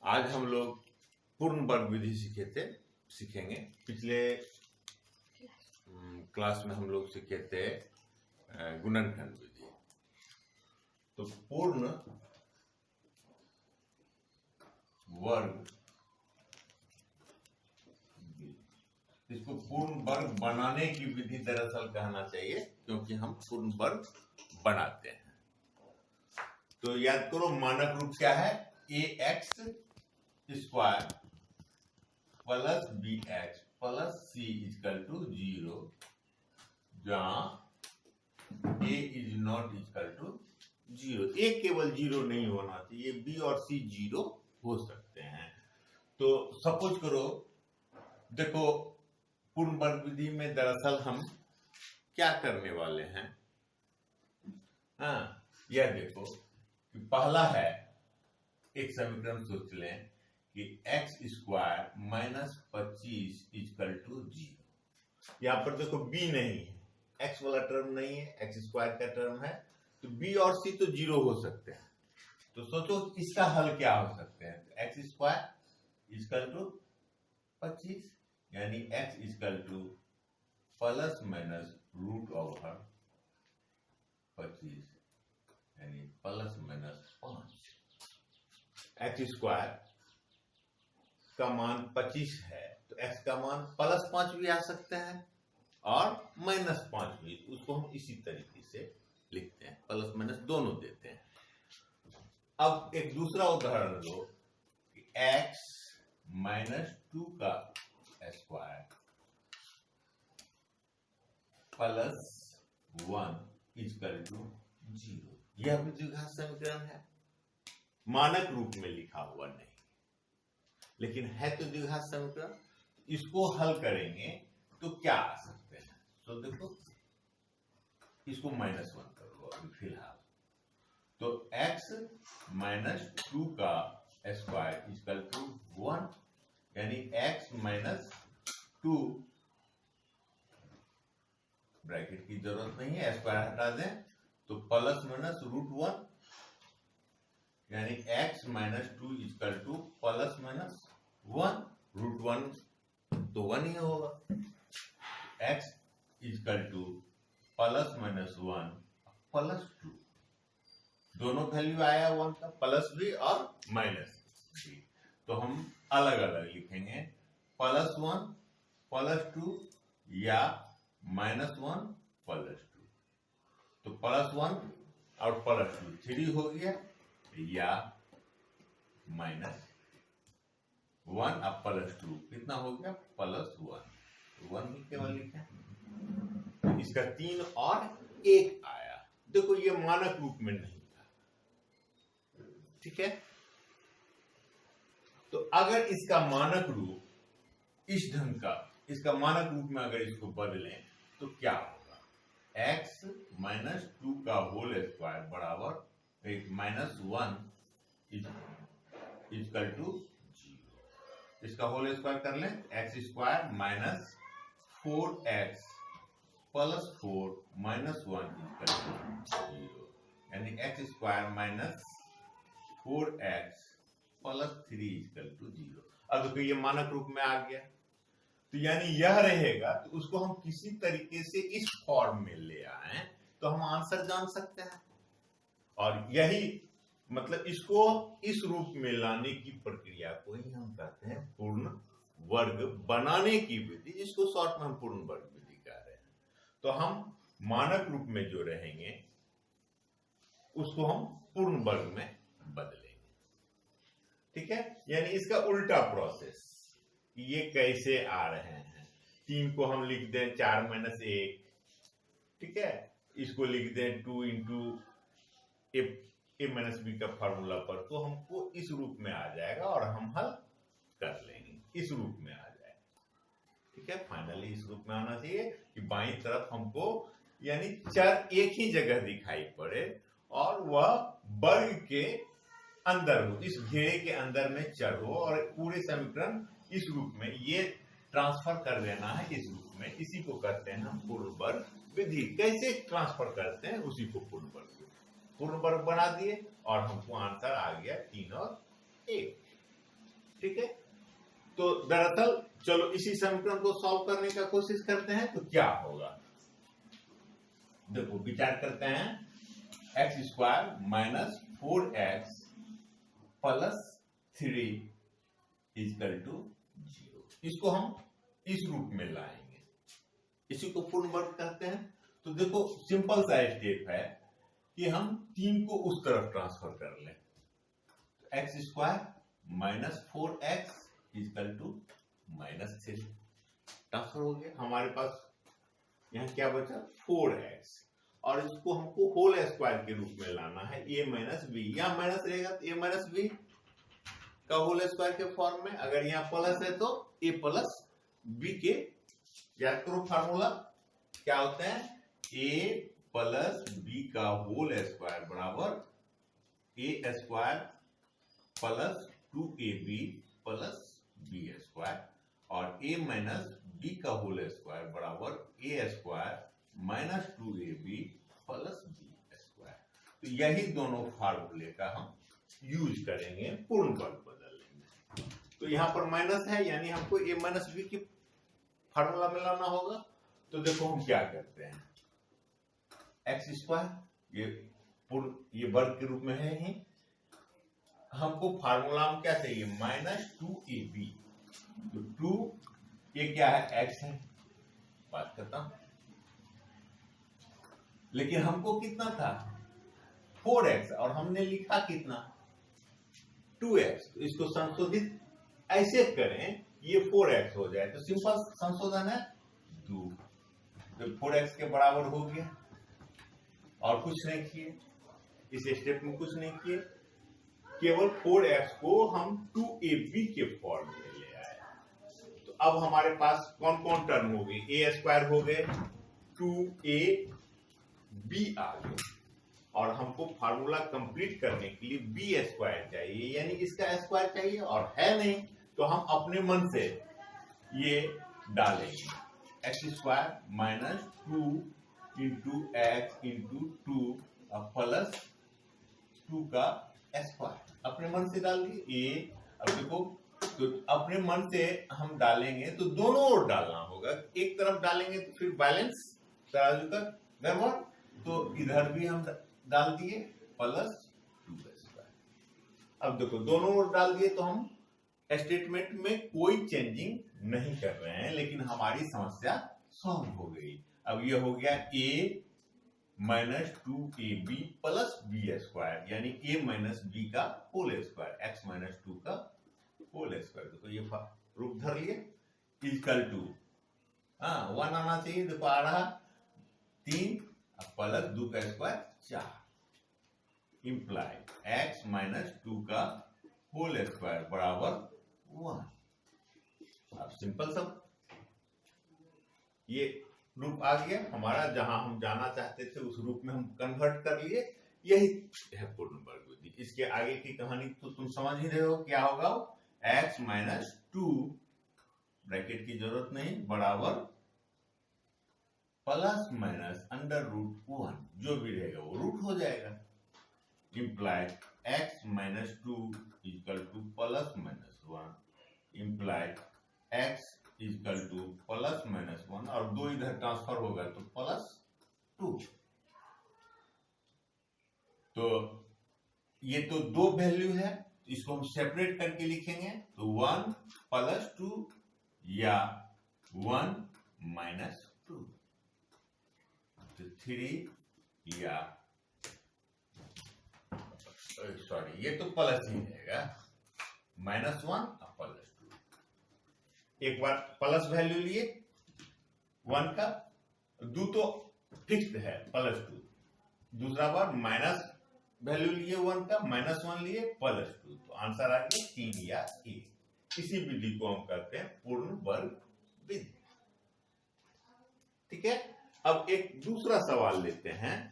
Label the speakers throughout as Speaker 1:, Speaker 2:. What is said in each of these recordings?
Speaker 1: आज हम लोग पूर्ण वर्ग विधि सीखेंगे। पिछले क्लास में हम लोग सीखे थे गुणनखंड विधि। तो पूर्ण वर्ग, इसको पूर्ण वर्ग बनाने की विधि दरअसल कहना चाहिए, क्योंकि हम पूर्ण वर्ग बनाते हैं। तो याद करो, मानक रूप क्या है? ax square plus bx plus c equal to 0, जहां a is not equal to 0। a केवल 0 नहीं होना चाहिए, b और c 0 हो सकते हैं। तो सपोज करो, देखो पूर्ण वर्ग विधि में दरअसल हम क्या करने वाले हैं। यह देखो कि पहला है, एक समीकरण सोच लें कि x square minus 25 equal to 0। यहां पर देखो b नहीं है, x वाला टर्म नहीं है, एक्स स्क्वायर का टर्म है, तो b और c तो 0 हो सकते हैं। तो सोचो इसका हल क्या हो सकते हैं। तो एक्स स्क्वायर इक्वल टू 25, यानी x equal to plus minus root over 25, यानी प्लस माइनस 5। एक्स स्क्वायर का मान 25 है, तो x का मान प्लस 5 भी आ सकते हैं और माइनस 5 भी। उसको हम इसी तरीके से लिखते हैं, प्लस माइनस दोनों देते हैं। अब एक दूसरा उदाहरण लो कि x माइनस 2 का स्क्वायर प्लस 1 इक्वल टू 0। यह भी द्विघात समीकरण है, मानक रूप में लिखा हुआ नहीं, लेकिन है तो द्विघात समीकरण। इसको हल करेंगे तो क्या आ सकते हैं। तो देखो, इसको -1 कर लो अभी फिलहाल। तो x माइनस 2 का स्क्वायर इक्वल टू 1, यानी x माइनस 2, ब्रैकेट की जरूरत नहीं है, स्क्वायर हटा दें तो प्लस माइनस रूट 1, यानी x minus 2 equal to plus minus 1। Root 1 तो 1 ही होगा। x equal to plus minus 1 plus 2, दोनों वैल्यू आया 1 का, प्लस भी और माइनस भी। तो हम अलग अलग लिखेंगे, प्लस 1 प्लस 2 या माइनस 1 प्लस 2। तो प्लस 1 और प्लस 2 3 हो गया, या माइनस 1 अब प्लस 2 कितना हो गया, प्लस 1। 1 ही केवल लिखा, इसका 3 और 1 आया। देखो ये मानक रूप में नहीं था, ठीक है। तो अगर इसका मानक रूप इस ढंग का, इसका मानक रूप में अगर इसको बदलें तो क्या होगा। x माइनस 2 का होल स्क्वायर बराबर माइनस 1 इक्वल टू 0। इसका होल स्क्वायर कर लें, x square minus 4x plus 4 minus 1 equal to 0, यानी x square minus 4x plus 3 equal to 0। अब देखो ये मानक रूप में आ गया, तो यानी यह रहेगा। तो उसको हम किसी तरीके से इस फॉर्म में ले आए तो हम आंसर जान सकते हैं। और यही मतलब इसको इस रूप में लाने की प्रक्रिया को ही हम कहते हैं पूर्ण वर्ग बनाने की विधि, जिसको शॉर्ट में हम पूर्ण वर्ग विधि कह रहे हैं। तो हम मानक रूप में जो रहेंगे उसको हम पूर्ण वर्ग में बदलेंगे, ठीक है। यानी इसका उल्टा प्रोसेस, ये कैसे आ रहे हैं। 3 को हम लिख दें 4 माइनस 1, ठीक है। इसको लिख दें 2 इंटू ए माइनस बी का फॉर्मूला पर, तो हमको इस रूप में आ जाएगा और हम हल कर लेंगे, इस रूप में आ जाएगा, ठीक है। फाइनली इस रूप में आना चाहिए कि बाईं तरफ हमको यानी चर एक ही जगह दिखाई पड़े और वह वर्ग के अंदर हो, इस घेरे के अंदर में चर हो, और पूरे समीकरण इस रूप में ये ट्रांसफर कर देना है इस रूप में। इसी को कहते हैं हम पूर्ण वर्ग विधि। कैसे ट्रांसफर करते हैं उसी को पूर्ण वर्ग विधि। पूर्ण वर्ग बना दिए और हमको आंसर आ गया 3 और 1। तो दरअसल चलो इसी समीकरण को सॉल्व करने का कोशिश करते हैं। तो क्या होगा, देखो विचार करते हैं। X square minus 4x plus 3 equal to 0। इसको हम इस रूप में लाएंगे, इसी को पूर्ण वर्ग कहते हैं। तो देखो सिंपल सा स्टेप है कि हम 3 को उस तरफ ट्रांसफर कर लें। तो x square minus 4x equal to -3 transfer हो गया। हमारे पास यहाँ क्या बचा 4x, और इसको हमको होल स्क्वायर के रूप में लाना है। a माइनस बी, यहाँ माइनस रहेगा तो a माइनस बी का होल स्क्वायर के फॉर्म में, अगर यहाँ प्लस है तो a प्लस बी के, याद करो फार्मूला क्या होता है, a प्लस बी का होल स्क्वायर बराबर a square plus 2ab plus b square, और a माइनस बी का होल स्क्वायर बराबर a square minus 2ab plus b square. तो यही दोनों फार्मूले का हम यूज करेंगे पूर्ण वर्ग बदलने में। तो यहाँ पर माइनस है, यानी हमको a माइनस बी की फार्मूला में लाना होगा। तो देखो हम क्या करते हैं, एक्स स्क्वायर ये वर्ग के रूप में है ही, हमको फार्मूला में क्या चाहिए, माइनस 2ab। तो 2 ये क्या है, x है, बात करता हूं। लेकिन हमको कितना था 4x, और हमने लिखा कितना 2x। तो इसको संशोधित ऐसे करें ये 4x हो जाए, तो सिंपल संशोधन है 2। तो 4x के बराबर हो गया, और कुछ नहीं किए, इस स्टेप में कुछ नहीं किए, केवल 4x को हम 2ab के फॉर्म में ले आए। तो अब हमारे पास कौन कौन टर्म हो गए, a स्क्वायर हो गए, 2ab आ गए, और हमको फार्मूला कंप्लीट करने के लिए b स्क्वायर चाहिए, यानी इसका स्क्वायर चाहिए, और है नहीं तो हम अपने मन से ये डालेंगे, x square minus 2 into x into 2 plus 2 का स्क्वायर अपने मन से डाल दिए। अब देखो, तो अपने मन से हम डालेंगे तो दोनों ओर डालना होगा, एक तरफ डालेंगे तो फिर बैलेंस तराजू का गड़बड़, तो इधर भी हम डाल दिए प्लस 2 का स्क्वायर। अब देखो दोनों ओर डाल दिए, तो हम स्टेटमेंट में कोई चेंजिंग नहीं कर रहे हैं, लेकिन हमारी समस्या सॉल्व हो गई। अब ये हो गया a minus 2ab plus b square, यानी a माइनस बी का होल स्क्वायर, x माइनस 2 का होल स्क्वायर। देखो ये रूप धर लिए, इक्वल टू 1 आना चाहिए, देखो आ रहा 3 प्लस 2 का स्क्वायर 4, इंप्लाई x माइनस 2 का होल स्क्वायर बराबर 1। अब सिंपल सब ये रूप आ गया हमारा, जहां हम जाना चाहते थे उस रूप में हम कन्वर्ट कर लिए। यही है पूर्ण वर्ग विधि। इसके आगे की कहानी तो तुम समझ ही रहे हो क्या होगा, x माइनस 2 ब्रैकेट की जरूरत नहीं बराबर प्लस माइनस अंडर रूट 1, जो भी रहेगा वो रूट हो जाएगा, imply x minus 2 equal to plus minus 1, imply x equal to plus minus 1, और 2 इधर ट्रांसफर होगा तो प्लस 2। तो ये तो 2 वैल्यू है, इसको हम सेपरेट करके लिखेंगे, तो 1 प्लस 2 या 1 माइनस 2, तो 3 या सॉरी ये तो प्लस ही रहेगा, -1 और प्लस 2। एक बार प्लस वैल्यू लिए 1 का, 2 तो फिक्स्ड है प्लस 2, दूसरा बार माइनस वैल्यू लिए 1 का, -1 लिए प्लस 2, तो आंसर आ गया 3 या 1। इसी विधि को हम कहते हैं पूर्ण वर्ग विधि। ठीक है, अब एक दूसरा सवाल लेते हैं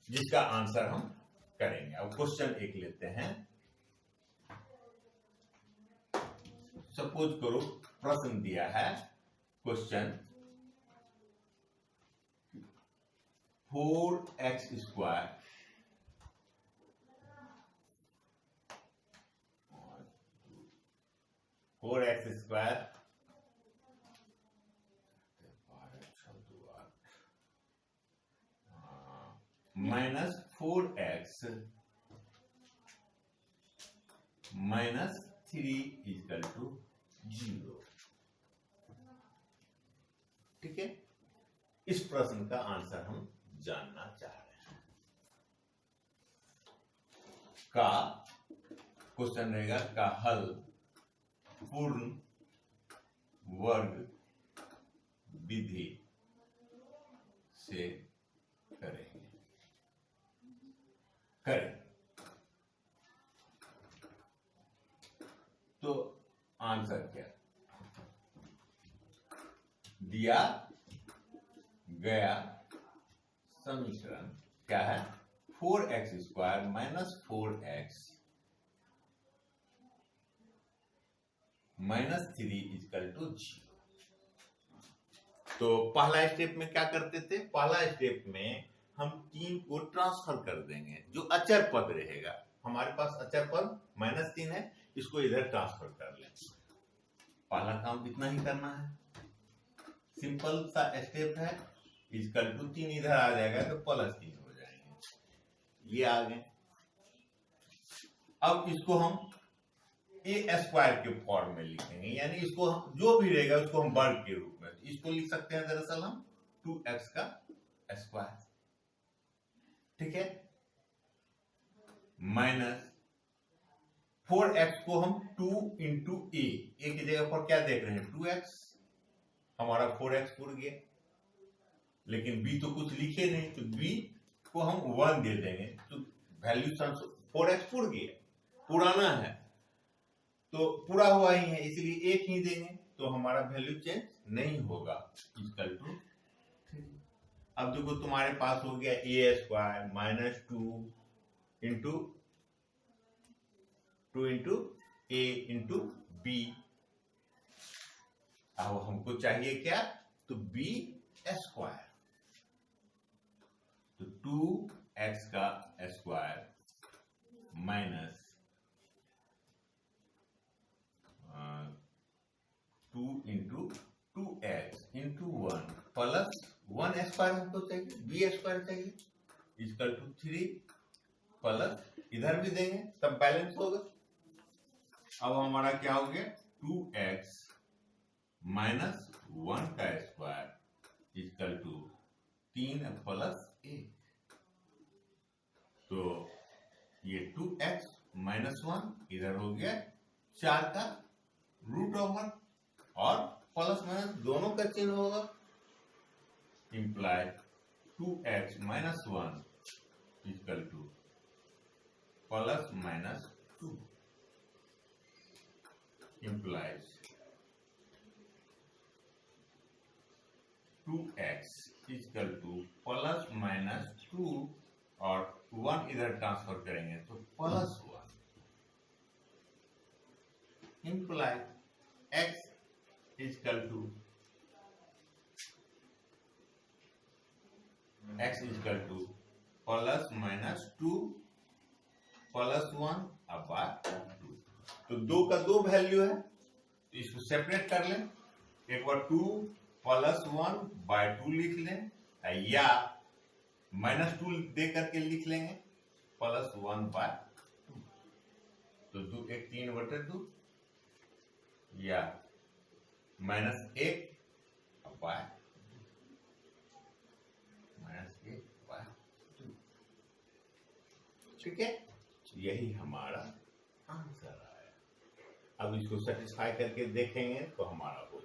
Speaker 1: जिसका आंसर हम करेंगे। अब क्वेश्चन 1 लेते हैं। सपोज करो प्रश्न दिया है, question 4x square 4x² minus 4x minus 3 equal to 0। ठीक है, इस प्रश्न का आंसर हम जानना चाह रहे हैं। का क्वेश्चन रहेगा का हल पूर्ण वर्ग विधि से करेंगे। तो आंसर क्या दिया गया? समीकरण क्या है? 4x² minus 4x minus 3 equal to 0। तो पहला स्टेप में क्या करते थे? पहला स्टेप में हम 3 को ट्रांसफर कर देंगे। जो अचर पद रहेगा, हमारे पास अचर पद -3 है, इसको इधर ट्रांसफर कर लें। पहला काम इतना ही करना है, सिंपल सा स्टेप है। इक्वल टू 3 इधर आ जाएगा तो +3 हो जाएंगे, ये आ गए। अब इसको हम a² के फॉर्म में लिखेंगे, यानी इसको जो भी रहेगा उसको हम वर्ग के रूप में, इसको लिख सकते हैं दरअसल हम 2x का स्क्वायर। ठीक है, माइनस 4x को हम 2 इंटू a की जगह पर क्या देख रहे हैं? 2x, हमारा 4x उड़ गया, लेकिन b तो कुछ लिखे नहीं, तो b को हम 1 दे देंगे, तो वैल्यू 4x उड़ गया, पुराना है तो पूरा हुआ ही है, इसलिए 1 ही देंगे, तो हमारा वैल्यू चेंज नहीं होगा। Equal to 3। अब देखो तुम्हारे पास हो गया a² minus 2 into a into b। अब हमको चाहिए क्या? तो b², तो 2x का square minus 2 into 2x into 1 plus 1² हमको चाहिए, b² चाहिए, इक्वल टू 3 प्लस इधर भी देंगे तब बैलेंस होगा। अब हमारा क्या हो गया? 2x माइनस 1 का स्क्वायर इक्वल टू 3 प्लस 1। तो ये 2x माइनस 1 इधर हो गया 4 का रूट ओवर, और प्लस माइनस दोनों का चिन्ह होगा, imply 2x minus 1 equal to plus minus 2 implies 2x equal to plus minus 2 और 1 इधर ट्रांसफर करेंगे तो +1 implies x equal to plus minus 2 plus 1 upon 2। तो 2 का 2 वैल्यू है, तो इसको सेपरेट कर लें। एक बार 2 प्लस 1/2 लिख लें, या -2 दे करके लिख लेंगे प्लस 1/2। तो 2 1 3/2 या -1/2। ठीक है, यही हमारा आंसर आया। अब इसको सेटिस्फाई करके देखेंगे तो हमारा हो